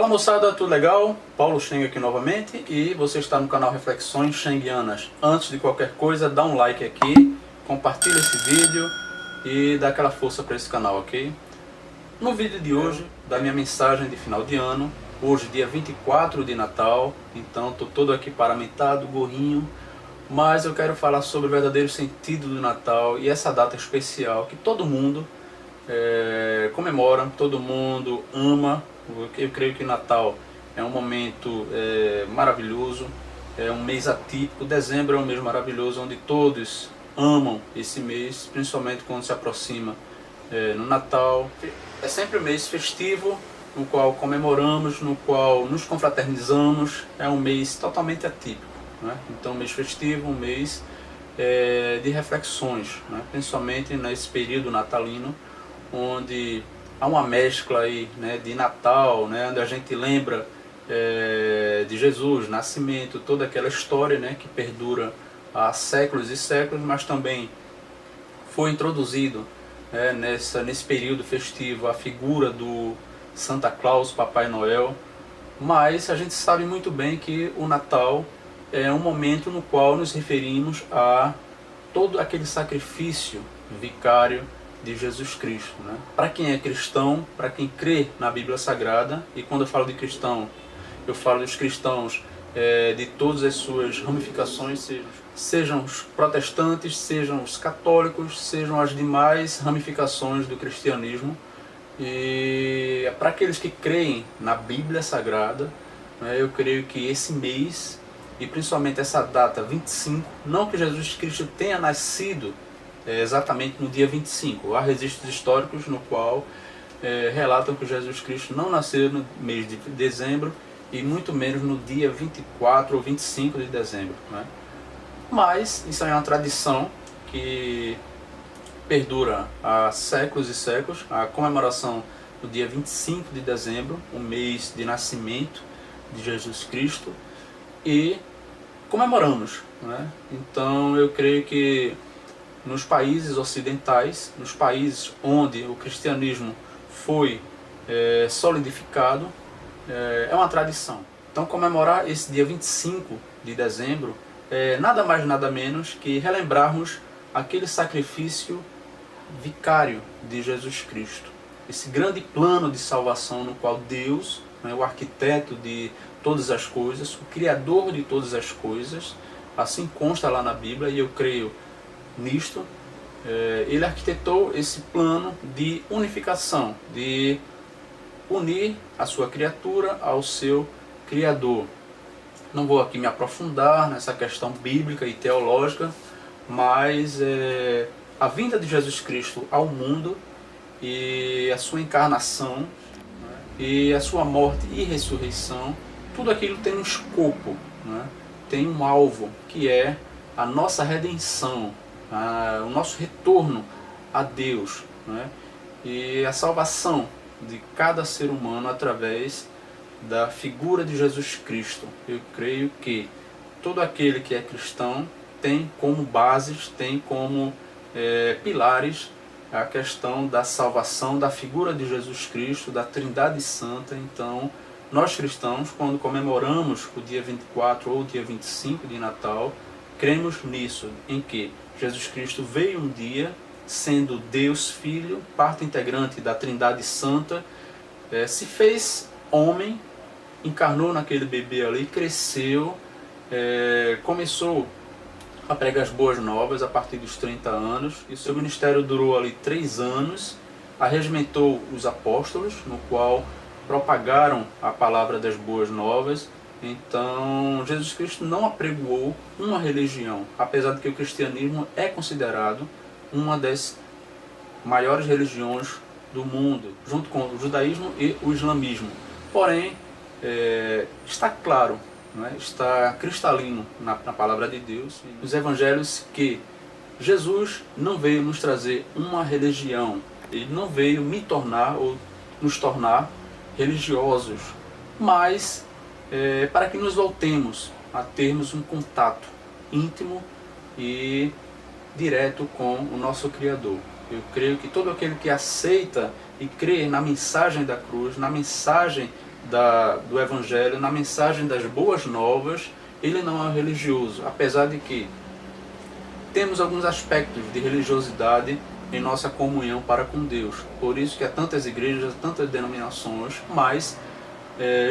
Fala moçada, tudo legal? Paulo Cheng aqui novamente e você está no canal Reflexões Chenguianas. Antes de qualquer coisa, dá um like aqui, compartilha esse vídeo e dá aquela força para esse canal, ok? No vídeo de hoje, da minha mensagem de final de ano, hoje dia 24 de Natal, então estou todo aqui paramentado, gorrinho, mas eu quero falar sobre o verdadeiro sentido do Natal e essa data especial que todo mundo comemora, todo mundo ama. Eu creio que Natal é um momento maravilhoso, é um mês atípico. Dezembro é um mês maravilhoso, onde todos amam esse mês, principalmente quando se aproxima no Natal. É sempre um mês festivo, no qual comemoramos, no qual nos confraternizamos. É um mês totalmente atípico, né? Então, um mês festivo, um mês de reflexões, né? Principalmente nesse período natalino, onde há uma mescla aí, né, de Natal, né, onde a gente lembra de Jesus, nascimento, toda aquela história, né, que perdura há séculos e séculos, mas também foi introduzido nesse período festivo a figura do Santa Claus, Papai Noel. Mas a gente sabe muito bem que o Natal é um momento no qual nos referimos a todo aquele sacrifício vicário de Jesus Cristo, né? Para quem é cristão, para quem crê na Bíblia Sagrada, e quando eu falo de cristão, eu falo dos cristãos de todas as suas ramificações, sejam os protestantes, sejam os católicos, sejam as demais ramificações do cristianismo. E para aqueles que creem na Bíblia Sagrada, né, eu creio que esse mês, e principalmente essa data 25, não que Jesus Cristo tenha nascido exatamente no dia 25. Há registros históricos no qual relatam que Jesus Cristo não nasceu no mês de dezembro e muito menos no dia 24 ou 25 de dezembro, né? Mas isso é uma tradição que perdura há séculos e séculos, a comemoração do dia 25 de dezembro, o mês de nascimento de Jesus Cristo, e comemoramos, né? Então eu creio que nos países ocidentais, nos países onde o cristianismo foi solidificado, é uma tradição. Então comemorar esse dia 25 de dezembro é nada mais nada menos que relembrarmos aquele sacrifício vicário de Jesus Cristo. Esse grande plano de salvação no qual Deus, né, o arquiteto de todas as coisas, o criador de todas as coisas, assim consta lá na Bíblia, e eu creio nisto, ele arquitetou esse plano de unificação, de unir a sua criatura ao seu Criador. Não vou aqui me aprofundar nessa questão bíblica e teológica, mas a vinda de Jesus Cristo ao mundo e a sua encarnação, né, e a sua morte e ressurreição, tudo aquilo tem um escopo, né, tem um alvo, que é a nossa redenção, o nosso retorno a Deus, né? E a salvação de cada ser humano através da figura de Jesus Cristo. Eu creio que todo aquele que é cristão tem como bases, tem como pilares a questão da salvação, da figura de Jesus Cristo, da Trindade Santa. Então, nós cristãos, quando comemoramos o dia 24 ou o dia 25 de Natal, cremos nisso, em que Jesus Cristo veio um dia, sendo Deus Filho, parte integrante da Trindade Santa, se fez homem, encarnou naquele bebê ali, cresceu, começou a pregar as boas novas a partir dos 30 anos, e seu ministério durou ali 3 anos, arregimentou os apóstolos, no qual propagaram a palavra das boas novas. Então, Jesus Cristo não apregoou uma religião, apesar de que o cristianismo é considerado uma das maiores religiões do mundo, junto com o judaísmo e o islamismo. Porém, está claro, né, está cristalino na palavra de Deus, nos evangelhos, que Jesus não veio nos trazer uma religião, ele não veio me tornar ou nos tornar religiosos, mas para que nos voltemos a termos um contato íntimo e direto com o nosso Criador. Eu creio que todo aquele que aceita e crê na mensagem da cruz, na mensagem do Evangelho, na mensagem das boas novas, ele não é religioso, apesar de que temos alguns aspectos de religiosidade em nossa comunhão para com Deus. Por isso que há tantas igrejas, tantas denominações, mas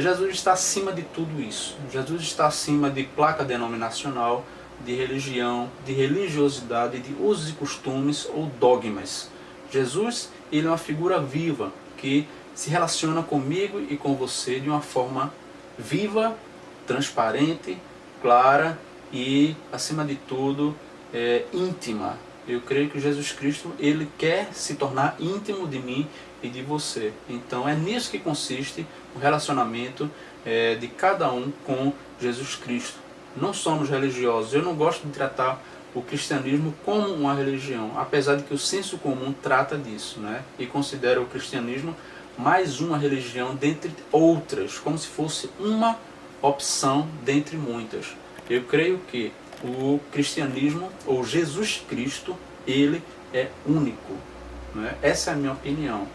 Jesus está acima de tudo isso. Jesus está acima de placa denominacional, de religião, de religiosidade, de usos e costumes ou dogmas. Jesus, ele é uma figura viva que se relaciona comigo e com você de uma forma viva, transparente, clara e, acima de tudo, íntima. Eu creio que Jesus Cristo, ele quer se tornar íntimo de mim e de você. Então é nisso que consiste o relacionamento de cada um com Jesus Cristo. Não somos religiosos. Eu não gosto de tratar o cristianismo como uma religião, apesar de que o senso comum trata disso, né? E considera o cristianismo mais uma religião dentre outras, como se fosse uma opção dentre muitas. Eu creio que o cristianismo, ou Jesus Cristo, ele é único, né? Essa é a minha opinião.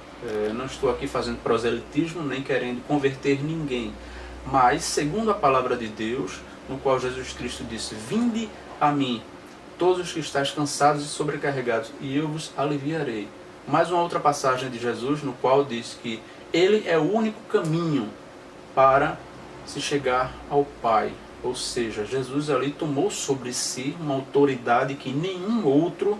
Não estou aqui fazendo proselitismo, nem querendo converter ninguém, mas segundo a palavra de Deus, no qual Jesus Cristo disse: vinde a mim, todos os que estáis cansados e sobrecarregados, e eu vos aliviarei. Mais uma outra passagem de Jesus, no qual diz que ele é o único caminho para se chegar ao Pai. Ou seja, Jesus ali tomou sobre si uma autoridade que nenhum outro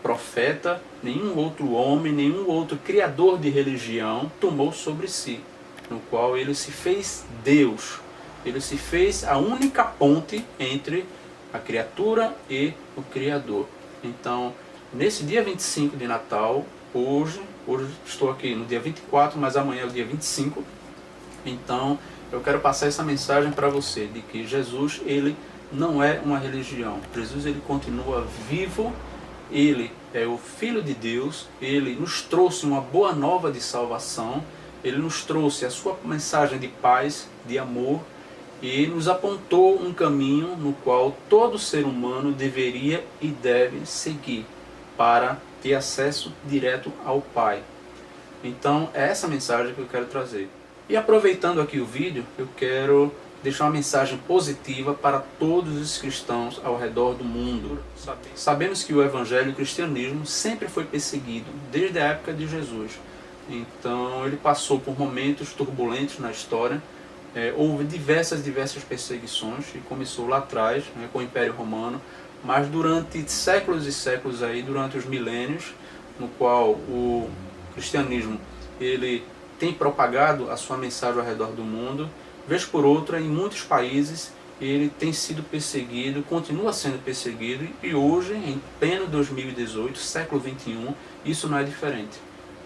profeta, nenhum outro homem, nenhum outro criador de religião tomou sobre si, no qual ele se fez Deus. Ele se fez a única ponte entre a criatura e o Criador. Então, nesse dia 25 de Natal, hoje estou aqui no dia 24, mas amanhã é o dia 25, então eu quero passar essa mensagem para você, de que Jesus, ele não é uma religião. Jesus, ele continua vivo, ele é o Filho de Deus, ele nos trouxe uma boa nova de salvação, ele nos trouxe a sua mensagem de paz, de amor, e nos apontou um caminho no qual todo ser humano deveria e deve seguir para ter acesso direto ao Pai. Então é essa mensagem que eu quero trazer. E aproveitando aqui o vídeo, eu quero deixar uma mensagem positiva para todos os cristãos ao redor do mundo. Sabemos que o Evangelho e o cristianismo sempre foi perseguido, desde a época de Jesus. Então ele passou por momentos turbulentos na história. Houve diversas perseguições, e começou lá atrás, né, com o Império Romano, mas durante séculos e séculos, durante os milênios, no qual o cristianismo ele tem propagado a sua mensagem ao redor do mundo, vez por outra, em muitos países, ele tem sido perseguido, continua sendo perseguido, e hoje, em pleno 2018, século XXI, isso não é diferente.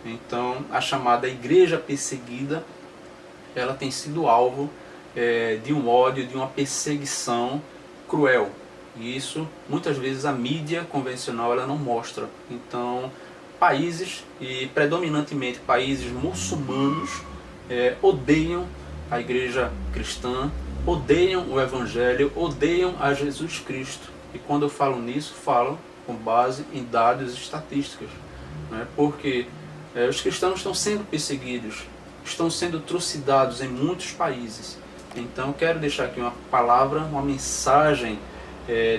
Então, a chamada igreja perseguida, ela tem sido alvo de um ódio, de uma perseguição cruel. E isso, muitas vezes, a mídia convencional ela não mostra. Então, países, e predominantemente países muçulmanos, odeiam a igreja cristã, odeiam o Evangelho, odeiam a Jesus Cristo. E quando eu falo nisso, falo com base em dados e estatísticas, né? Porque os cristãos estão sendo perseguidos, estão sendo trucidados em muitos países. Então quero deixar aqui uma palavra, uma mensagem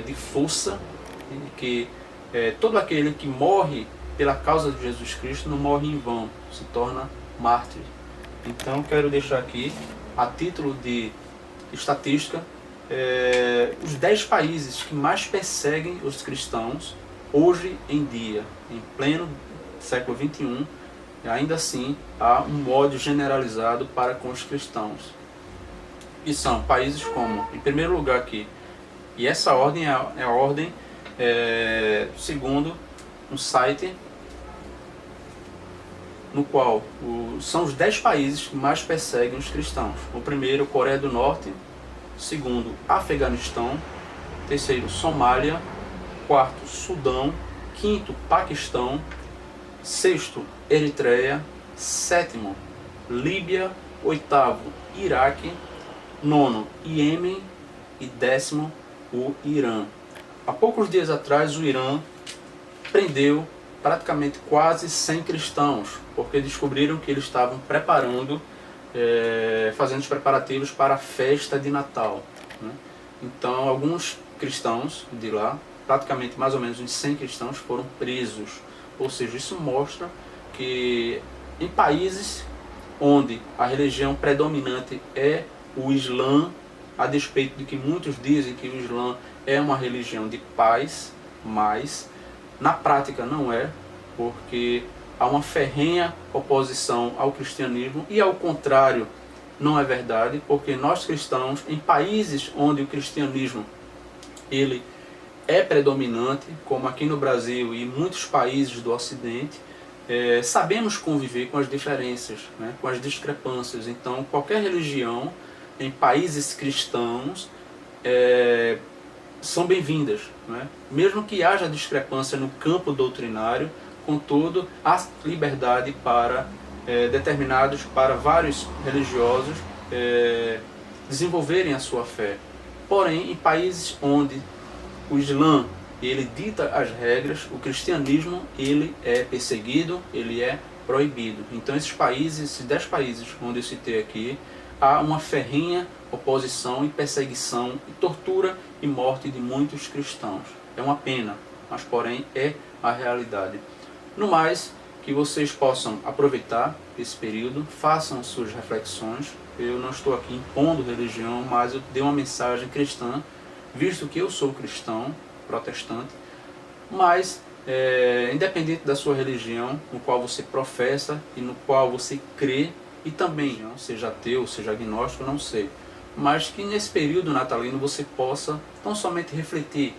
de força, que todo aquele que morre pela causa de Jesus Cristo não morre em vão, se torna mártir. Então quero deixar aqui, a título de estatística, os 10 países que mais perseguem os cristãos hoje em dia, em pleno século XXI. Ainda assim, há um ódio generalizado para com os cristãos. E são países como, em primeiro lugar aqui, e essa ordem é a ordem segundo um site, no qual são os 10 países que mais perseguem os cristãos. O primeiro, Coreia do Norte. Segundo, Afeganistão. Terceiro, Somália. Quarto, Sudão. Quinto, Paquistão. Sexto, Eritreia. Sétimo, Líbia. Oitavo, Iraque. Nono, Iêmen. E décimo, o Irã. Há poucos dias atrás, o Irã prendeu praticamente quase 100 cristãos, porque descobriram que eles estavam preparando fazendo os preparativos para a festa de Natal, né? Então, alguns cristãos de lá, praticamente mais ou menos uns 100 cristãos, foram presos. Ou seja, isso mostra que em países onde a religião predominante é o Islã, a despeito de que muitos dizem que o Islã é uma religião de paz, mas na prática não é, porque há uma ferrenha oposição ao cristianismo, e ao contrário não é verdade, porque nós cristãos, em países onde o cristianismo ele é predominante, como aqui no Brasil e em muitos países do Ocidente, sabemos conviver com as diferenças, né, com as discrepâncias. Então, qualquer religião em países cristãos são bem-vindas, né? Mesmo que haja discrepância no campo doutrinário, contudo, há liberdade para para vários religiosos desenvolverem a sua fé. Porém, em países onde o Islã ele dita as regras, o cristianismo ele é perseguido, ele é proibido. Então esses 10 países onde eu citei aqui, há uma ferrenha oposição e perseguição, e tortura e morte de muitos cristãos. É uma pena, mas porém é a realidade. No mais, que vocês possam aproveitar esse período, façam suas reflexões. Eu não estou aqui impondo religião, mas eu dei uma mensagem cristã, visto que eu sou cristão, protestante, mas independente da sua religião, no qual você professa e no qual você crê, e também, seja ateu, seja agnóstico, não sei, mas que nesse período natalino você possa não somente refletir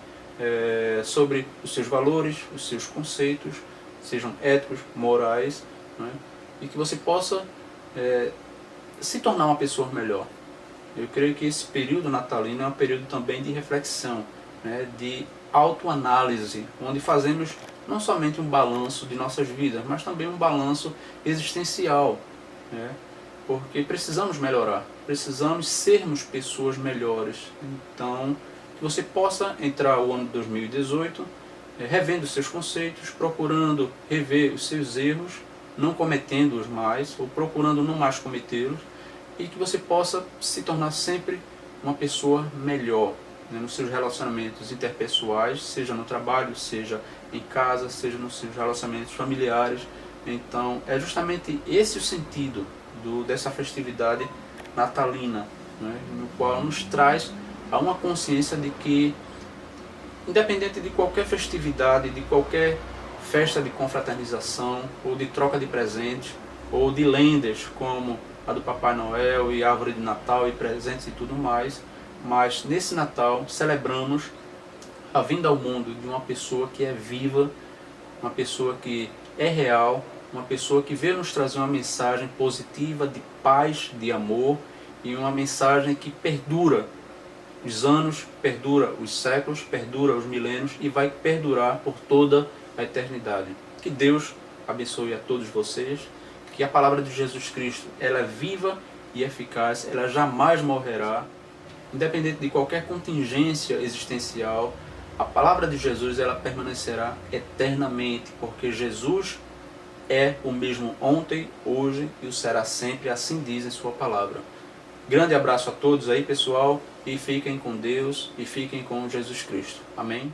sobre os seus valores, os seus conceitos, sejam éticos, morais, né? E que você possa se tornar uma pessoa melhor. Eu creio que esse período natalino é um período também de reflexão, né? De autoanálise, onde fazemos não somente um balanço de nossas vidas, mas também um balanço existencial, né? Porque precisamos melhorar, precisamos sermos pessoas melhores. Então, que você possa entrar o ano de 2018 revendo seus conceitos, procurando rever os seus erros, não cometendo-os mais, ou procurando não mais cometê-los, e que você possa se tornar sempre uma pessoa melhor, né, nos seus relacionamentos interpessoais, seja no trabalho, seja em casa, seja nos seus relacionamentos familiares. Então, é justamente esse o sentido dessa festividade natalina, né, no qual nos traz a uma consciência de que, independente de qualquer festividade, de qualquer festa de confraternização, ou de troca de presentes, ou de lendas como a do Papai Noel e árvore de Natal e presentes e tudo mais, mas nesse Natal celebramos a vinda ao mundo de uma pessoa que é viva, uma pessoa que é real, uma pessoa que veio nos trazer uma mensagem positiva de paz, de amor, e uma mensagem que perdura os anos, perdura os séculos, perdura os milênios e vai perdurar por toda a eternidade. Que Deus abençoe a todos vocês, que a palavra de Jesus Cristo ela é viva e eficaz, ela jamais morrerá, independente de qualquer contingência existencial. A palavra de Jesus ela permanecerá eternamente, porque Jesus é o mesmo ontem, hoje e o será sempre, assim diz em sua palavra. Grande abraço a todos aí, pessoal, e fiquem com Deus e fiquem com Jesus Cristo. Amém?